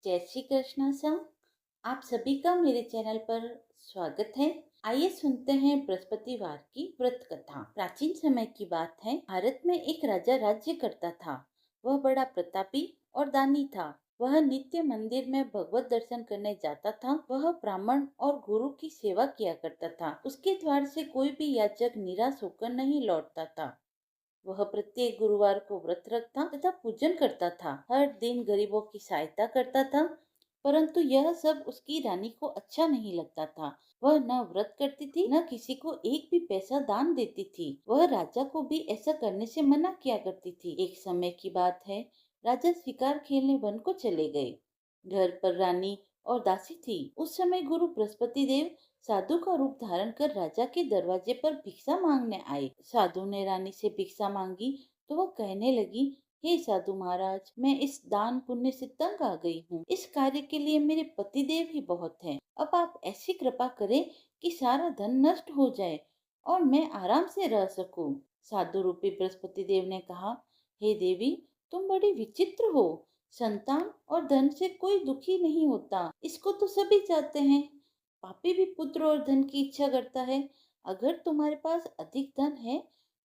जय श्री कृष्णा साहब। आप सभी का मेरे चैनल पर स्वागत है। आइए सुनते हैं बृहस्पतिवार की व्रत कथा। प्राचीन समय की बात है। भारत में एक राजा राज्य करता था। वह बड़ा प्रतापी और दानी था। वह नित्य मंदिर में भगवत दर्शन करने जाता था। वह ब्राह्मण और गुरु की सेवा किया करता था। उसके द्वार से कोई भी याचक निराश होकर नहीं लौटता था। वह प्रत्येक गुरुवार को व्रत रखता तथा पूजन करता था। हर दिन गरीबों की सहायता करता था। परंतु यह सब उसकी रानी को अच्छा नहीं लगता था। वह न व्रत करती थी, न किसी को एक भी पैसा दान देती थी। वह राजा को भी ऐसा करने से मना किया करती थी। एक समय की बात है। राजा शिकार खेलने वन को चले गए। घर पर रानी और दासी थी। उस समय गुरु बृहस्पति देव साधु का रूप धारण कर राजा के दरवाजे पर भिक्षा मांगने आए। साधु ने रानी से भिक्षा मांगी तो वह कहने लगी, हे साधु महाराज, मैं इस दान पुण्य से तंग आ गई हूँ। इस कार्य के लिए मेरे पति देव ही बहुत हैं। अब आप ऐसी कृपा करें कि सारा धन नष्ट हो जाए और मैं आराम से रह सकूं। साधु रूपी बृहस्पति देव ने कहा, हे देवी, तुम बड़ी विचित्र हो। संतान और धन से कोई दुखी नहीं होता, इसको तो सभी चाहते हैं। पापी भी पुत्र और धन की इच्छा करता है। अगर तुम्हारे पास अधिक धन है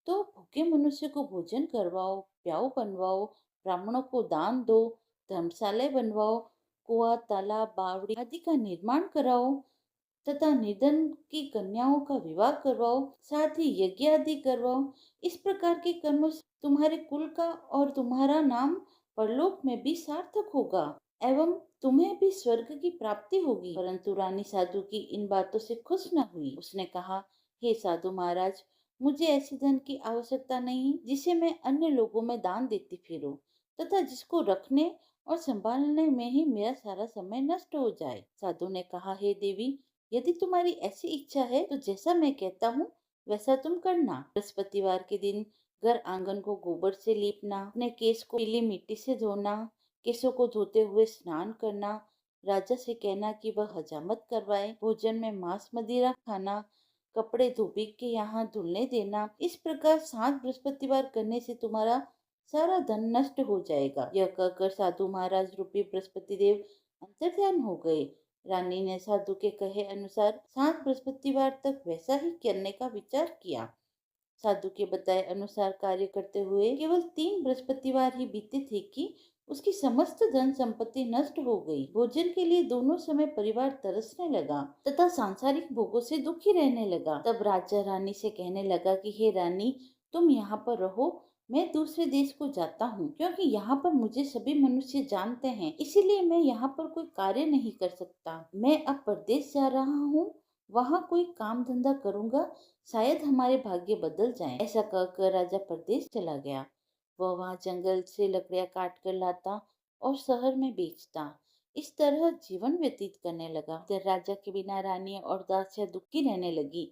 तो भूखे मनुष्य को भोजन करवाओ, प्याऊ बनवाओ, ब्राह्मणों को दान दो, धर्मशालाएं बनवाओ, कुआं, तालाब, बावड़ी आदि का निर्माण कराओ तथा निर्धन की कन्याओं का विवाह करवाओ, साथ ही यज्ञ आदि करवाओ। इस प्रकार के कर्मों से तुम्हारे कुल का और तुम्हारा नाम परलोक में भी सार्थक होगा एवं तुम्हें भी स्वर्ग की प्राप्ति होगी। परंतु रानी साधु की इन बातों से खुश न हुई। उसने कहा, हे साधु महाराज, मुझे ऐसे धन की आवश्यकता नहीं जिसे मैं अन्य लोगों में दान देती फिरूं तथा जिसको रखने और संभालने में ही मेरा सारा समय नष्ट हो जाए। साधु ने कहा, हे देवी, यदि तुम्हारी ऐसी इच्छा है तो जैसा मैं कहता हूँ वैसा तुम करना। बृहस्पतिवार के दिन घर आंगन को गोबर से लीपना, अपने केस को पीली मिट्टी से धोना, केसों को धोते हुए स्नान करना, राजा से कहना कि वह हजामत करवाए, भोजन में मांस मदिरा खाना, कपड़े धोबी के यहाँ धुलने देना। इस प्रकार 7 बृहस्पतिवार करने से तुम्हारा सारा धन नष्ट हो जाएगा। यह कहकर साधु महाराज रूपी बृहस्पति देव अंतर्ध्यान हो गए। रानी ने साधु के कहे अनुसार 7 बृहस्पतिवार तक वैसा ही करने का विचार किया। साधु के बताए अनुसार कार्य करते हुए केवल 3 बृहस्पतिवार ही बीते थे कि उसकी समस्त धन संपत्ति नष्ट हो गई। भोजन के लिए दोनों समय परिवार तरसने लगा तथा सांसारिक भोगों से दुखी रहने लगा। तब राजा रानी से कहने लगा कि हे रानी, तुम यहाँ पर रहो, मैं दूसरे देश को जाता हूँ, क्योंकि यहाँ पर मुझे सभी मनुष्य जानते हैं, इसीलिए मैं यहाँ पर कोई कार्य नहीं कर सकता। मैं अब परदेश जा रहा हूँ, वहाँ कोई काम धंधा करूँगा, शायद हमारे भाग्य बदल जाएं। ऐसा कहकर राजा परदेश चला गया। वह वहाँ जंगल से लकड़ियाँ काट कर लाता और शहर में बेचता। इस तरह जीवन व्यतीत करने लगा। इधर राजा के बिना रानी और दासियाँ दुखी रहने लगी।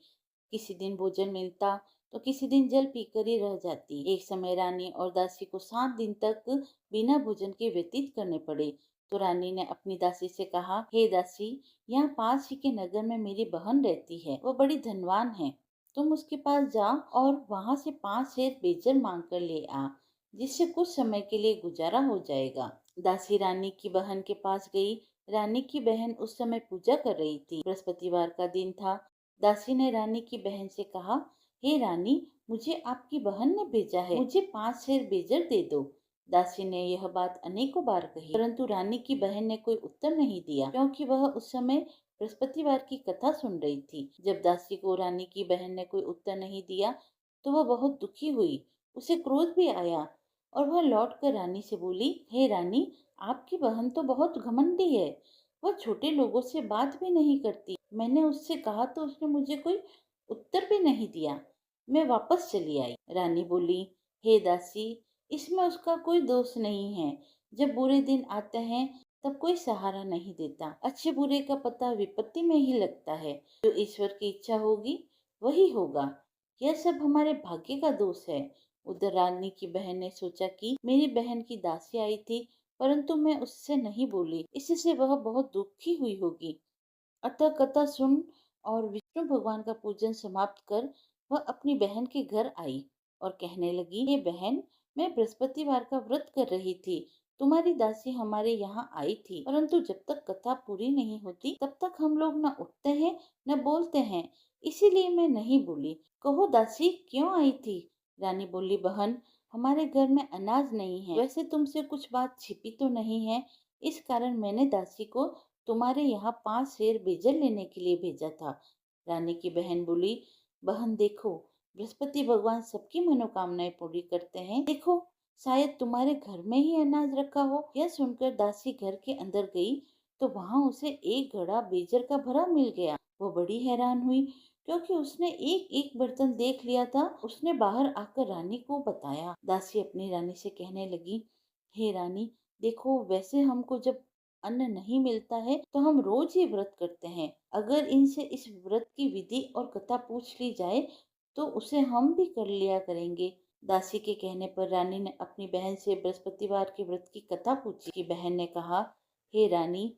किसी दिन भोजन मिलता तो किसी दिन जल पीकर ही रह जाती। एक समय रानी और दासी को 7 दिन तक बिना भोजन के व्यतीत करने पड़े। तो रानी ने अपनी दासी से कहा, हे दासी, यहाँ पास ही के नगर में मेरी बहन रहती है, वह बड़ी धनवान है। तुम उसके पास जा और वहाँ से 5 सेर बेजर मांग कर ले आ, जिससे कुछ समय के लिए गुजारा हो जाएगा। दासी रानी की बहन के पास गई। रानी की बहन उस समय पूजा कर रही थी। बृहस्पतिवार का दिन था। दासी ने रानी की बहन से कहा, हे रानी, मुझे आपकी बहन ने भेजा है, मुझे 5 सेर बेजर दे दो। दासी ने यह बात अनेकों बार कही, परंतु रानी की बहन ने कोई उत्तर नहीं दिया, क्योंकि वह उस समय बृहस्पतिवार की कथा सुन रही थी। जब दासी को रानी की बहन ने कोई उत्तर नहीं दिया तो वह बहुत दुखी हुई। उसे क्रोध भी आया और वह लौटकर रानी से बोली, हे रानी, आपकी बहन तो बहुत घमंडी है। वह छोटे लोगों से बात भी नहीं करती। मैंने उससे कहा तो उसने मुझे कोई उत्तर भी नहीं दिया। मैं वापस चली आई। रानी बोली, हे दासी, इसमें उसका कोई दोष नहीं है। जब बुरे दिन आते हैं तब कोई सहारा नहीं देता। अच्छे बुरे का पता विपत्ति में ही लगता है। जो ईश्वर की इच्छा होगी वही होगा। यह सब हमारे भाग्य का दोष है। उधर रानी की बहन ने सोचा कि मेरी बहन की दासी आई थी, परंतु मैं उससे नहीं बोली, इससे वह बहुत दुखी हुई होगी। अतः कथा सुन और विष्णु भगवान का पूजन समाप्त कर वह अपनी बहन के घर आई और कहने लगी, हे बहन, मैं बृहस्पतिवार का व्रत कर रही थी, तुम्हारी दासी हमारे यहाँ आई थी, परंतु जब तक कथा पूरी नहीं होती तब तक हम लोग न उठते हैं न बोलते हैं, इसीलिए मैं नहीं बोली। कहो दासी, क्यों आई थी? रानी बोली, बहन, हमारे घर में अनाज नहीं है। वैसे तुमसे कुछ बात छिपी तो नहीं है, इस कारण मैंने दासी को तुम्हारे यहाँ 5 सेर बेजल लेने के लिए भेजा था। रानी की बहन बोली, बहन देखो, बृहस्पति भगवान सबकी मनोकामनाएं पूरी करते हैं। देखो, शायद तुम्हारे घर में ही अनाज रखा हो। यह सुनकर दासी घर के अंदर गई तो वहां उसे एक घड़ा बेजर का भरा मिल गया। वो बड़ी हैरान हुई क्योंकि उसने एक एक बर्तन देख लिया था। उसने बाहर आकर रानी को बताया। दासी अपनी रानी से कहने लगी, हे रानी, देखो, वैसे हमको जब अन्न नहीं मिलता है तो हम रोज ही व्रत करते हैं। अगर इनसे इस व्रत की विधि और कथा पूछ ली जाए तो उसे हम भी कर लिया करेंगे। दासी के कहने पर रानी ने अपनी बहन से बृहस्पतिवार के व्रत की कथा पूछी। की बहन ने कहा, हे रानी,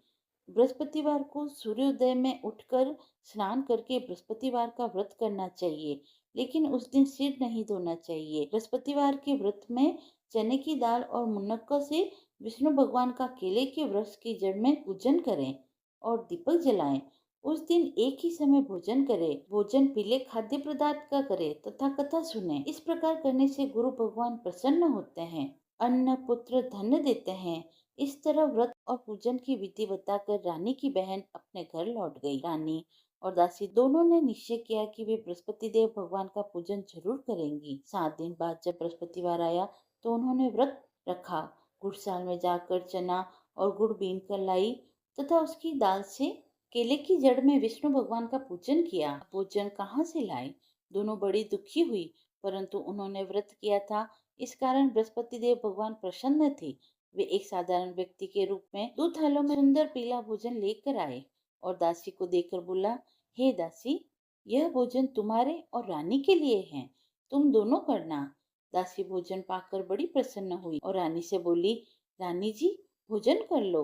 बृहस्पतिवार को सूर्योदय में उठकर स्नान करके बृहस्पतिवार का व्रत करना चाहिए, लेकिन उस दिन सिर नहीं धोना चाहिए। बृहस्पतिवार के व्रत में चने की दाल और मुनक्का से विष्णु भगवान का केले के वृक्ष की जड़ में पूजन करें और दीपक जलाएं। उस दिन एक ही समय भोजन करे। भोजन पीले खाद्य पदार्थ का करे तथा कथा सुने। इस प्रकार करने से गुरु भगवान प्रसन्न होते हैं, अन्न पुत्र धन देते हैं। इस तरह व्रत और पूजन की विधि बताकर रानी की बहन अपने घर लौट गई। रानी और दासी दोनों ने निश्चय किया कि वे बृहस्पति देव भगवान का पूजन जरूर करेंगी। 7 दिन बाद जब बृहस्पतिवार आया तो उन्होंने व्रत रखा। गुड़साल में जाकर चना और गुड़ बीन कर लाई तथा उसकी दाल से केले की जड़ में विष्णु भगवान का पूजन किया। भोजन कहाँ से लाए? दोनों बड़ी दुखी हुई, परंतु उन्होंने व्रत किया था, इस कारण बृहस्पति देव भगवान प्रसन्न थे। वे एक साधारण व्यक्ति के रूप में 2 थालों में सुंदर पीला भोजन लेकर आए और दासी को देकर बोला, हे दासी, यह भोजन तुम्हारे और रानी के लिए है, तुम दोनों करना। दासी भोजन पाकर बड़ी प्रसन्न हुई और रानी से बोली, रानी जी, भोजन कर लो।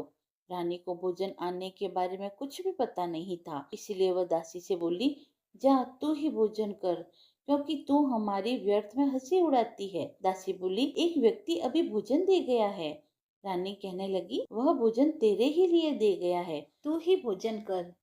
रानी को भोजन आने के बारे में कुछ भी पता नहीं था, इसलिए वह दासी से बोली, जा तू ही भोजन कर, क्योंकि तू हमारी व्यर्थ में हंसी उड़ाती है। दासी बोली, एक व्यक्ति अभी भोजन दे गया है। रानी कहने लगी, वह भोजन तेरे ही लिए दे गया है, तू ही भोजन कर।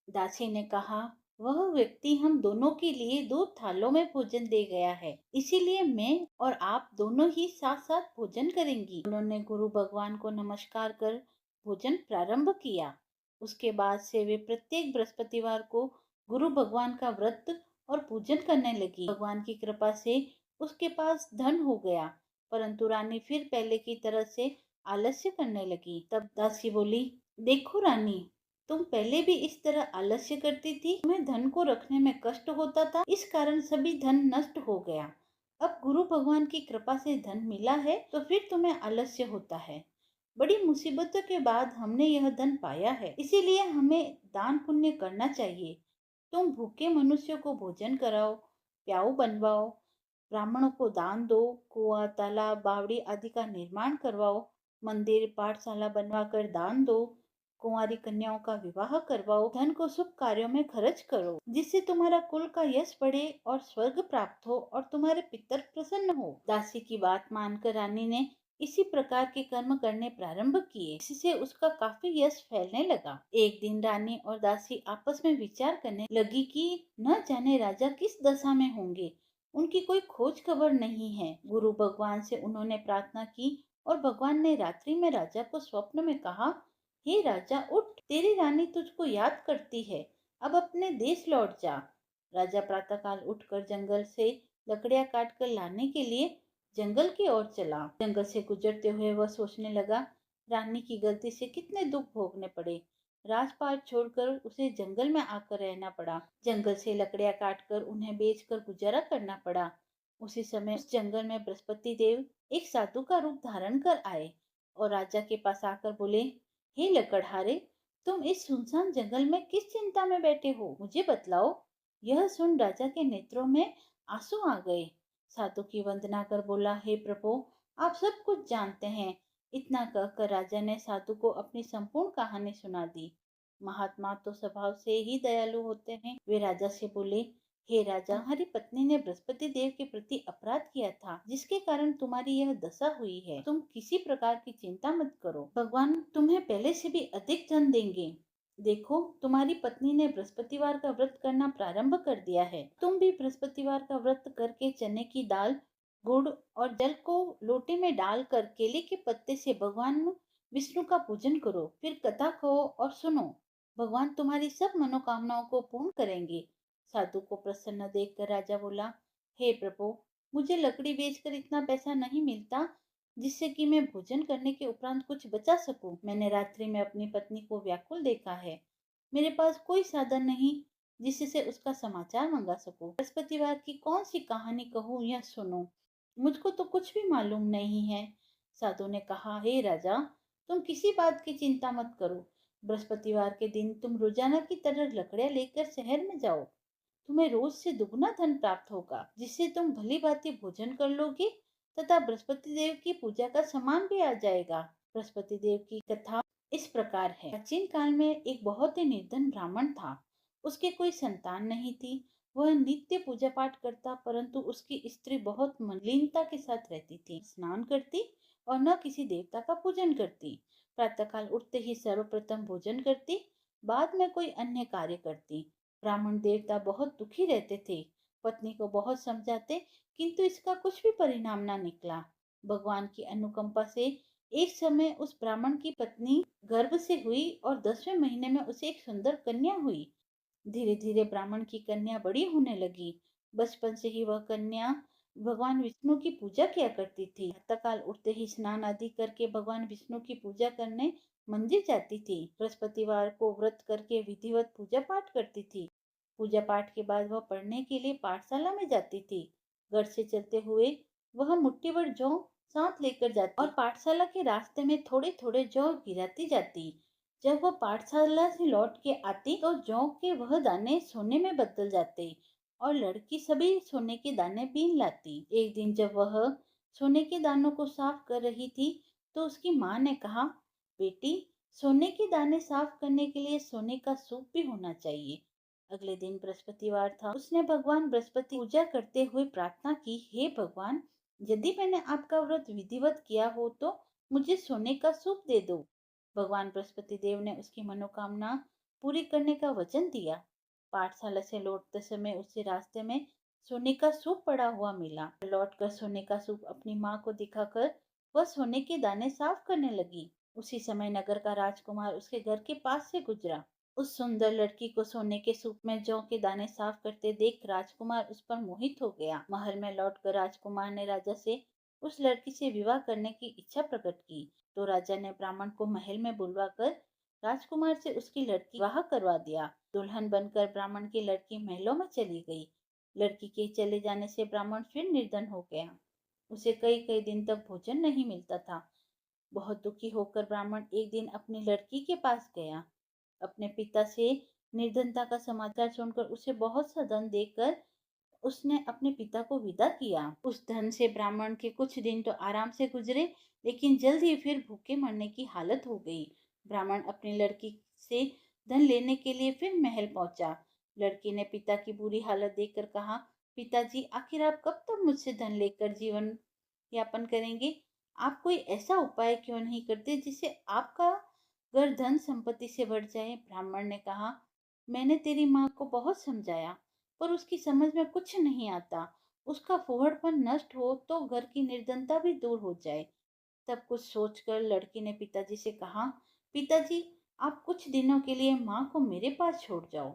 दासी ने कहा, वह व्यक्ति हम दोनों के लिए 2 थालों में भोजन दे गया है, इसीलिए मैं और आप दोनों ही साथ साथ भोजन करेंगी। उन्होंने गुरु भगवान को नमस्कार कर भोजन प्रारंभ किया। उसके बाद से वे प्रत्येक बृहस्पतिवार को गुरु भगवान का व्रत और पूजन करने लगी। भगवान की कृपा से उसके पास धन हो गया, परंतु रानी फिर पहले की तरह से आलस्य करने लगी। तब दासी बोली, देखो रानी, तुम पहले भी इस तरह आलस्य करती थी, तुम्हें धन को रखने में कष्ट होता था, इस कारण सभी धन नष्ट हो गया। अब गुरु भगवान की कृपा से धन मिला है तो फिर तुम्हें आलस्य होता है। बड़ी मुसीबतों के बाद हमने यह धन पाया है, इसीलिए हमें दान पुण्य करना चाहिए। तुम भूखे मनुष्यों को भोजन कराओ, प्याऊ बनवाओ, ब्राह्मणों को दान दो, कुआं, तालाब, बावड़ी आदि का निर्माण करवाओ, मंदिर, पाठशाला बनवाकर दान दो, कुंवारी कन्याओं का विवाह करवाओ, धन को शुभ कार्यों में खर्च करो, जिससे तुम्हारा कुल का यश बढ़े और स्वर्ग प्राप्त हो और तुम्हारे पितर प्रसन्न हो। दासी की बात मानकर रानी ने इसी प्रकार के कर्म करने प्रारंभ किए, जिससे उसका काफी यश फैलने लगा। एक दिन रानी और दासी आपस में विचार करने लगी कि न जाने राजा किस दशा में होंगे, उनकी कोई खोज खबर नहीं है। गुरु भगवान से उन्होंने प्रार्थना की और भगवान ने रात्रि में राजा को स्वप्न में कहा, हे राजा, उठ, तेरी रानी तुझको याद करती है, अब अपने देश लौट जा। राजा प्रातःकाल उठकर जंगल से लकड़ियां काट कर लाने के लिए जंगल की ओर चला। जंगल से गुजरते हुए वह सोचने लगा, रानी की गलती से कितने दुख भोगने पड़े। राजपाट छोड़कर उसे जंगल में आकर रहना पड़ा। जंगल से लकड़ियां काटकर उन्हें बेचकर गुजारा करना पड़ा। उसी समय उस जंगल में बृहस्पति देव एक साधु का रूप धारण कर आए और राजा के पास आकर बोले, हे लकड़हारे, तुम इस सुनसान जंगल में किस चिंता में बैठे हो, मुझे बतलाओ। यह सुन राजा के नेत्रों में आंसू आ गए। साधु की वंदना कर बोला, हे प्रभु, आप सब कुछ जानते हैं। इतना कहकर राजा ने साधु को अपनी संपूर्ण कहानी सुना दी। महात्मा तो स्वभाव से ही दयालु होते हैं। वे राजा से बोले, हे राजा, तुम्हारी पत्नी ने बृहस्पति देव के प्रति अपराध किया था, जिसके कारण तुम्हारी यह दशा हुई है। तुम किसी प्रकार की चिंता मत करो, भगवान तुम्हें पहले से भी अधिक धन देंगे। देखो, तुम्हारी पत्नी ने बृहस्पतिवार का व्रत करना प्रारंभ कर दिया है। तुम भी बृहस्पतिवार का व्रत करके चने की दाल, गुड़ और जल को लोटे में डालकर केले के पत्ते से भगवान विष्णु का पूजन करो। फिर कथा कहो और सुनो। भगवान तुम्हारी सब मनोकामनाओं को पूर्ण करेंगे। साधु को प्रसन्न देखकर राजा बोला, हे प्रभु, मुझे लकड़ी बेचकर इतना पैसा नहीं मिलता जिससे कि मैं भोजन करने के उपरांत कुछ बचा सकूं। मैंने रात्रि में अपनी पत्नी को व्याकुल देखा है। मेरे पास कोई साधन नहीं जिससे उसका समाचार मंगा सकूं। बृहस्पतिवार की कौन सी कहानी कहूँ या सुनो, मुझको तो कुछ भी मालूम नहीं है। साधु ने कहा, हे राजा, तुम किसी बात की चिंता मत करो। बृहस्पतिवार के दिन तुम रोजाना की तरह लकड़ियां लेकर शहर में जाओ। तुम्हें रोज से दुगना धन प्राप्त होगा, जिससे तुम भली भांति भोजन कर लोगे तथा बृहस्पति देव की पूजा का सामान भी आ जाएगा। बृहस्पति देव की कथा इस प्रकार है। प्राचीन काल में एक बहुत ही निर्धन ब्राह्मण था। उसके कोई संतान नहीं थी। वह नित्य पूजा पाठ करता, परंतु उसकी स्त्री बहुत मलिनता के साथ रहती थी। स्नान करती और न किसी देवता का पूजन करती। प्रातःकाल उठते ही सर्वप्रथम भोजन करती, बाद में कोई अन्य कार्य करती। ब्राह्मण देवता बहुत दुखी रहते थे। पत्नी को बहुत समझाते, किंतु इसका कुछ भी परिणाम न निकला। भगवान की अनुकंपा से एक समय उस ब्राह्मण की पत्नी गर्भ से हुई और 10वें महीने में उसे एक सुंदर कन्या हुई। धीरे धीरे ब्राह्मण की कन्या बड़ी होने लगी। बचपन से ही वह कन्या भगवान विष्णु की पूजा किया करती थी। प्रातःकाल उठते ही स्नान आदि करके भगवान विष्णु की पूजा करने मंदिर जाती थी। बृहस्पतिवार को व्रत करके विधिवत पूजा पाठ करती थी। पूजा पाठ के बाद वह पढ़ने के लिए पाठशाला में जाती थी। घर से चलते हुए वह मुट्ठी भर जौ साथ लेकर जाती और पाठशाला के रास्ते में थोड़े थोड़े जौ गिराती जाती। जब वह पाठशाला से लौट के आती तो जौ के वह दाने सोने में बदल जाते और लड़की सभी सोने के दाने बीन लाती। एक दिन जब वह सोने के दानों को साफ कर रही थी तो उसकी माँ ने कहा, बेटी, सोने के दाने साफ करने के लिए सोने का सूप भी होना चाहिए। अगले दिन बृहस्पतिवार था। उसने भगवान बृहस्पति पूजा करते हुए प्रार्थना की, हे भगवान, यदि मैंने आपका व्रत विधिवत किया हो तो मुझे सोने का सूप दे दो। भगवान बृहस्पति देव ने उसकी मनोकामना पूरी करने का वचन दिया। पाठशाला से लौटते समय उसे रास्ते में सोने का सूप पड़ा हुआ मिला। लौटकर सोने का सूप अपनी माँ को दिखाकर वह सोने के दाने साफ करने लगी। उसी समय नगर का राजकुमार उसके घर के पास से गुजरा। उस सुंदर लड़की को सोने के सूप में जौ के दाने साफ करते देख राजकुमार उस पर मोहित हो गया। महल में लौटकर राजकुमार ने राजा से उस लड़की से विवाह करने की इच्छा प्रकट की। तो राजा ने ब्राह्मण को महल में बुलवाकर राजकुमार से उसकी लड़की विवाह करवा दिया। दुल्हन बनकर ब्राह्मण की लड़की महलों में चली गई। लड़की के चले जाने से ब्राह्मण फिर निर्धन हो गया। उसे कई कई दिन तक भोजन नहीं मिलता था। बहुत दुखी होकर ब्राह्मण एक दिन अपनी लड़की के पास गया। अपने पिता से निर्धनता का समाचार सुनकर उसे बहुत सा धन देकर उसने अपने पिता को विदा किया। उस धन से ब्राह्मण के कुछ दिन तो आराम से गुजरे, लेकिन जल्द ही फिर भूखे मरने की हालत हो गई। ब्राह्मण अपनी लड़की से धन लेने के लिए फिर महल पहुंचा। लड़की ने पिता की बुरी हालत देखकर कहा, पिताजी, आखिर आप कब तक मुझसे धन लेकर जीवन यापन करेंगे? आप कोई ऐसा उपाय क्यों नहीं करते जिससे आपका घर धन संपत्ति से बढ़ जाए? ब्राह्मण ने कहा, मैंने तेरी माँ को बहुत समझाया, पर उसकी समझ में कुछ नहीं आता। उसका फूहड़पन नष्ट हो तो घर की निर्धनता भी दूर हो जाए। तब कुछ सोचकर लड़की ने पिताजी से कहा, पिताजी, आप कुछ दिनों के लिए माँ को मेरे पास छोड़ जाओ।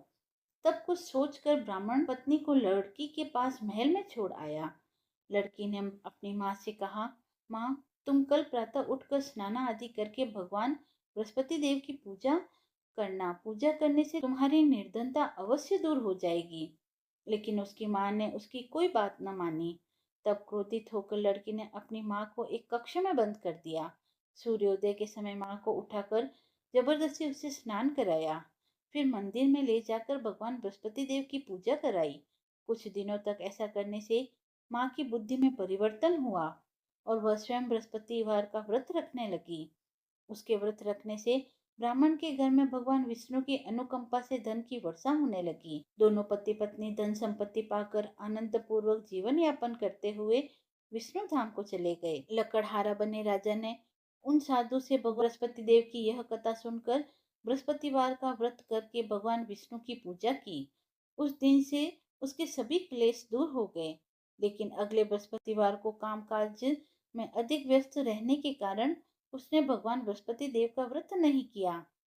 तब कुछ सोचकर ब्राह्मण पत्नी को लड़की के पास महल में छोड़ आया। लड़की ने अपनी माँ से कहा, माँ, तुम कल प्रातः उठकर स्नान आदि करके भगवान बृहस्पति देव की पूजा करना। पूजा करने से तुम्हारी निर्धनता अवश्य दूर हो जाएगी। लेकिन उसकी माँ ने उसकी कोई बात न मानी। तब क्रोधित होकर लड़की ने अपनी माँ को एक कक्ष में बंद कर दिया। सूर्योदय के समय माँ को उठाकर जबरदस्ती उसे स्नान कराया। फिर मंदिर में ले जाकर भगवान बृहस्पति देव की पूजा कराई। कुछ दिनों तक ऐसा करने से माँ की बुद्धि में परिवर्तन हुआ और वह स्वयं बृहस्पतिवार का व्रत रखने लगी। उसके व्रत रखने से ब्राह्मण के घर में भगवान विष्णु की अनुकंपा से धन की वर्षा होने लगी। दोनों पति पत्नी धन संपत्ति पाकर आनंद पूर्वक जीवन यापन करते हुए विष्णु धाम को चले गए। लकड़हारा बने राजा ने उन साधु से भगवान बृहस्पति देव की यह कथा सुनकर बृहस्पतिवार का व्रत करके भगवान विष्णु की पूजा की। उस दिन से उसके सभी क्लेश दूर हो गए। लेकिन अगले बृहस्पतिवार को कामकाज में अधिक व्यस्त रहने के कारण उसने भगवान बृहस्पति देव का व्रत नहीं किया।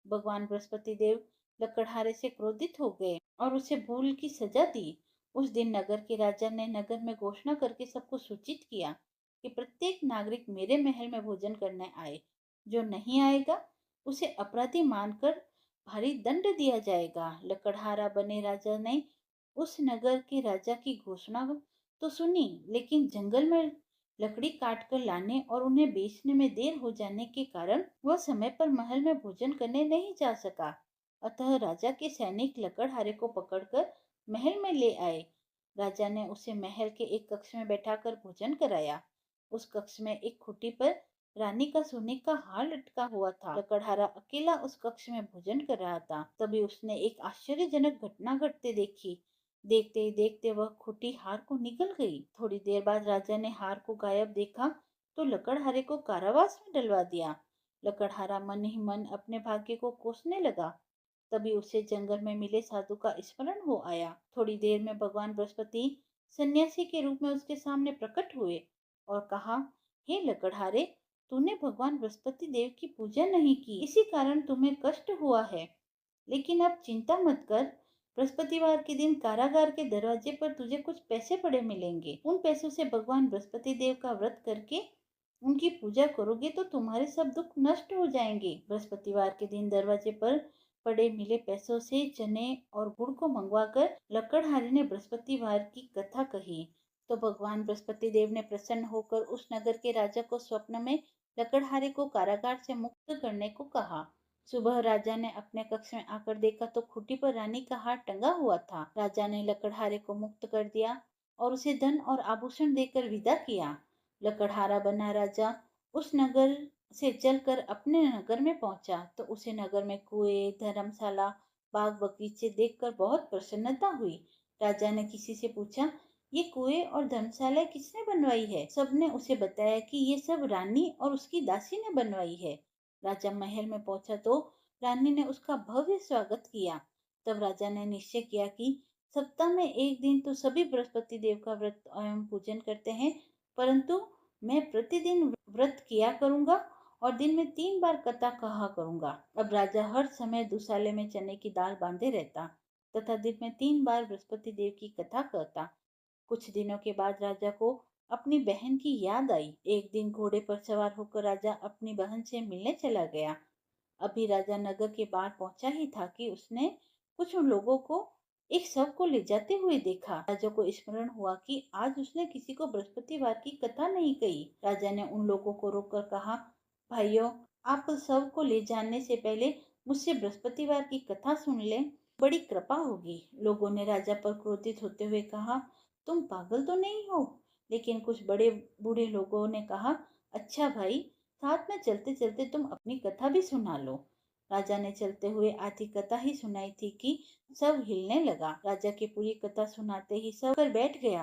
भगवान बृहस्पति देव लकड़हारे से क्रोधित हो गए और उसे भूल की सजा दी। उस दिन नगर के राजा ने नगर में घोषणा करके सबको सूचित किया कि प्रत्येक नागरिक मेरे महल में भोजन करने आए। जो नहीं आएगा उसे अपराधी मानकर भारी दंड दिया जाएगा। लकड़हारा बने राजा ने उस नगर के राजा की घोषणा तो सुनी, लेकिन जंगल में लकड़ी काट कर लाने और उन्हें बेचने में देर हो जाने के कारण वह समय पर महल में भोजन करने नहीं जा सका। अतः राजा के सैनिक लकड़हारे को पकड़कर महल में ले आए। राजा ने उसे महल के एक कक्ष में बैठाकर भोजन कराया। उस कक्ष में एक खुटी पर रानी का सोने का हार लटका हुआ था। लकड़हारा अकेला उस कक्ष में भोजन कर रहा था। तभी उसने एक आश्चर्यजनक घटना घटते देखी। देखते ही देखते वह खुटी हार को निगल गई। थोड़ी देर बाद राजा ने हार को गायब देखा तो लकड़हारे को कारावास में डलवा दिया। लकड़हारा मन ही मन अपने भाग्य को कोसने लगा। तभी उसे जंगल में मिले साधु का स्मरण हो आया। थोड़ी देर में भगवान बृहस्पति सन्यासी के रूप में उसके सामने प्रकट हुए और कहा, हे लकड़हारे, तूने भगवान बृहस्पति देव की पूजा नहीं की, इसी कारण तुम्हें कष्ट हुआ है। लेकिन अब चिंता मत कर, बृहस्पतिवार के दिन कारागार के दरवाजे पर तुझे कुछ पैसे पड़े मिलेंगे। उन पैसों से भगवान बृहस्पति देव का व्रत करके उनकी पूजा करोगे तो तुम्हारे सब दुख नष्ट हो जाएंगे। बृहस्पतिवार के दिन दरवाजे पर पड़े मिले पैसों से चने और गुड़ को मंगवाकर लकड़हारे ने बृहस्पतिवार की कथा कही। तो भगवान बृहस्पति देव ने प्रसन्न होकर उस नगर के राजा को स्वप्न में लकड़हारे को कारागार से मुक्त करने को कहा। सुबह राजा ने अपने कक्ष में आकर देखा तो खूंटी पर रानी का हार टंगा हुआ था। राजा ने लकड़हारे को मुक्त कर दिया और उसे धन और आभूषण देकर विदा किया। लकड़हारा बना राजा उस नगर से चलकर अपने नगर में पहुंचा तो उसे नगर में कुएं, धर्मशाला, बाग बगीचे देखकर बहुत प्रसन्नता हुई। राजा ने किसी से पूछा, ये कुएं और धर्मशाला किसने बनवाई है? सबने उसे बताया कि ये सब रानी और उसकी दासी ने बनवाई है। राजा महल में पहुंचा तो रानी ने उसका भव्य स्वागत किया। तब राजा ने निश्चय किया कि सप्ताह में एक दिन तो सभी बृहस्पति देव का व्रत एवं पूजन करते हैं, परंतु मैं प्रतिदिन व्रत किया करूंगा और दिन में 3 बार कथा कहा करूंगा। अब राजा हर समय दुसाले में चने की दाल बांधे रहता तथा दिन में 3 बार बृहस्पति देव की कथा कहता। कुछ दिनों के बाद राजा को अपनी बहन की याद आई। एक दिन घोड़े पर सवार होकर राजा अपनी बहन से मिलने चला गया। अभी राजा नगर के बाहर पहुंचा ही था कि उसने कुछ लोगों को एक शव को ले जाते हुए देखा। राजा को स्मरण हुआ कि आज उसने किसी को बृहस्पतिवार की कथा नहीं कही। राजा ने उन लोगों को रोककर कहा, भाइयों, आप शव को ले जाने से पहले मुझसे बृहस्पतिवार की कथा सुन लें, बड़ी कृपा होगी। लोगों ने राजा पर क्रोधित होते हुए कहा, तुम पागल तो नहीं हो? लेकिन कुछ बड़े बूढ़े लोगों ने कहा, अच्छा भाई, साथ में चलते चलते तुम अपनी कथा भी सुना लो। राजा ने चलते हुए आधी कथा ही सुनाई थी कि सब हिलने लगा। राजा की पूरी कथा सुनाते ही सब कर बैठ गया।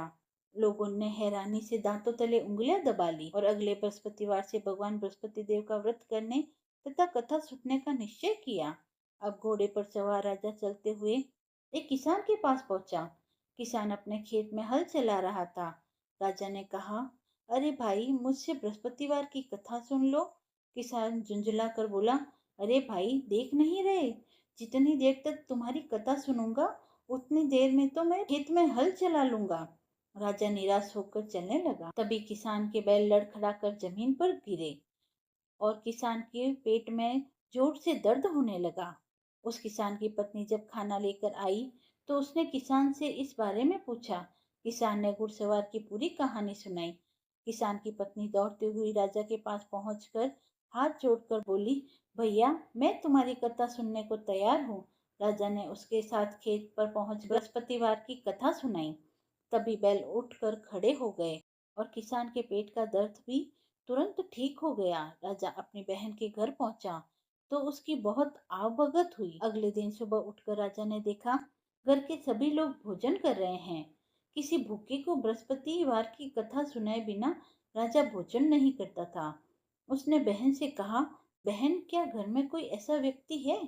लोगों ने हैरानी से दांतों तले उंगलियां दबा ली और अगले बृहस्पतिवार से भगवान बृहस्पति देव का व्रत करने तथा कथा सुनने का निश्चय किया। अब घोड़े पर सवार राजा चलते हुए एक किसान के पास पहुंचा। किसान अपने खेत में हल चला रहा था। राजा ने कहा, अरे भाई, मुझसे बृहस्पतिवार की कथा सुन लो। किसान झुंझला कर बोला, अरे भाई, देख नहीं रहे, जितनी देर तक तुम्हारी कथा सुनूंगा उतनी देर में तो मैं खेत में हल चला लूंगा। राजा निराश होकर चलने लगा। तभी किसान के बैल लड़खड़ाकर जमीन पर गिरे और किसान के पेट में जोर से दर्द होने लगा। उस किसान की पत्नी जब खाना लेकर आई तो उसने किसान से इस बारे में पूछा। किसान ने घुड़सवार की पूरी कहानी सुनाई। किसान की पत्नी दौड़ती हुई राजा के पास पहुंचकर हाथ जोड़कर बोली, भैया, मैं तुम्हारी कथा सुनने को तैयार हूँ। राजा ने उसके साथ खेत पर पहुंच बृहस्पतिवार की कथा सुनाई। तभी बैल उठकर खड़े हो गए और किसान के पेट का दर्द भी तुरंत ठीक हो गया। राजा अपनी बहन के घर पहुंचा। तो उसकी बहुत आवभगत हुई। अगले दिन सुबह उठकर राजा ने देखा घर के सभी लोग भोजन कर रहे हैं। किसी भूखे को बृहस्पतिवार की कथा सुनाए बिना राजा भोजन नहीं करता था। उसने बहन से कहा, बहन क्या घर में कोई ऐसा व्यक्ति है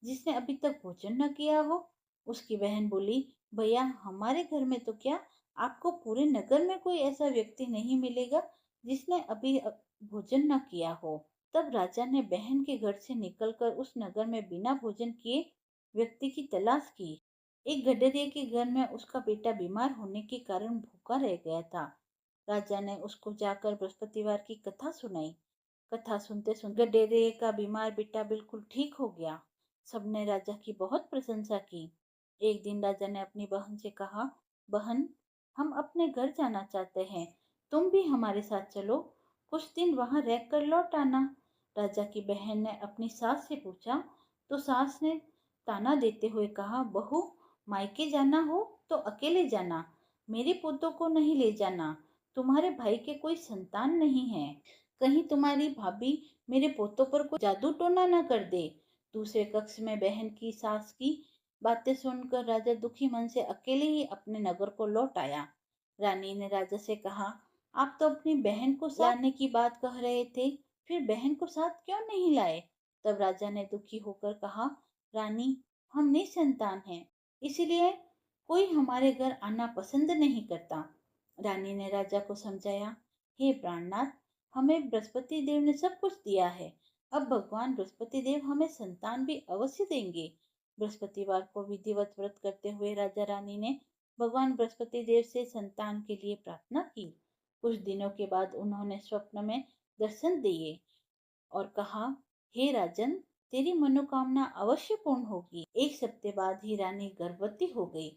जिसने अभी तक भोजन न किया हो? उसकी बहन बोली, भैया हमारे घर में तो क्या, आपको पूरे नगर में कोई ऐसा व्यक्ति नहीं मिलेगा जिसने अभी भोजन न किया हो। तब राजा ने बहन के घर से निकलकर उस नगर में बिना भोजन किए व्यक्ति की तलाश की। एक गडरिये के घर में उसका बेटा बीमार होने के कारण भूखा रह गया था। राजा ने उसको जाकर बृहस्पतिवार की कथा सुनाई। कथा सुनते सुनते गडरिये का बीमार बेटा बिल्कुल ठीक हो गया। सबने राजा की बहुत प्रशंसा की। एक दिन राजा ने अपनी बहन से कहा, बहन हम अपने घर जाना चाहते हैं, तुम भी हमारे साथ चलो, कुछ दिन वहां रह कर लौट आना। राजा की बहन ने अपनी सास से पूछा तो सास ने ताना देते हुए कहा, बहू मायके जाना हो तो अकेले जाना, मेरे पोतों को नहीं ले जाना, तुम्हारे भाई के कोई संतान नहीं है, कहीं तुम्हारी भाभी मेरे पोतों पर कोई जादू टोना न कर दे। दूसरे कक्ष में बहन की सास की बातें सुनकर राजा दुखी मन से अकेले ही अपने नगर को लौट आया। रानी ने राजा से कहा, आप तो अपनी बहन को लाने की बात कह रहे थे, फिर बहन को साथ क्यों नहीं लाए? तब राजा ने दुखी होकर कहा, रानी हम निसंतान हैं, इसलिए कोई हमारे घर आना पसंद नहीं करता। रानी ने राजा को समझाया, हे प्राणनाथ, हमें बृहस्पति देव ने सब कुछ दिया है, अब भगवान बृहस्पति देव हमें संतान भी अवश्य देंगे। बृहस्पतिवार को विधिवत व्रत करते हुए राजा रानी ने भगवान बृहस्पति देव से संतान के लिए प्रार्थना की। कुछ दिनों के बाद उन्होंने स्वप्न में दर्शन दिए और कहा, हे राजन, तेरी मनोकामना अवश्य पूर्ण होगी। एक सप्ताह बाद ही रानी गर्भवती हो गई।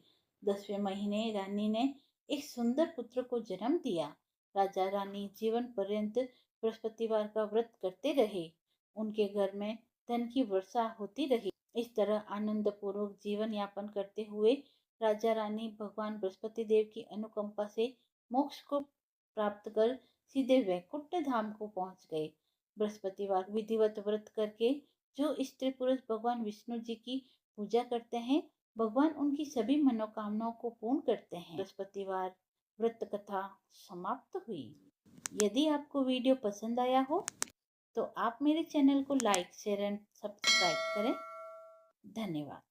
10वें महीने रानी ने एक सुंदर पुत्र को जन्म दिया। राजा रानी जीवन पर्यंत बृहस्पतिवार का व्रत करते रहे। उनके घर में धन की वर्षा होती रही। इस तरह आनंद पूर्वक जीवन यापन करते हुए राजा रानी भगवान बृहस्पति देव की अनुकंपा से मोक्ष को प्राप्त कर सीधे वैकुंठ धाम को पहुंच गए। बृहस्पतिवार विधिवत व्रत करके जो स्त्री पुरुष भगवान विष्णु जी की पूजा करते हैं, भगवान उनकी सभी मनोकामनाओं को पूर्ण करते हैं। बृहस्पतिवार व्रत कथा समाप्त हुई। यदि आपको वीडियो पसंद आया हो तो आप मेरे चैनल को लाइक, शेयर एंड सब्सक्राइब करें। धन्यवाद।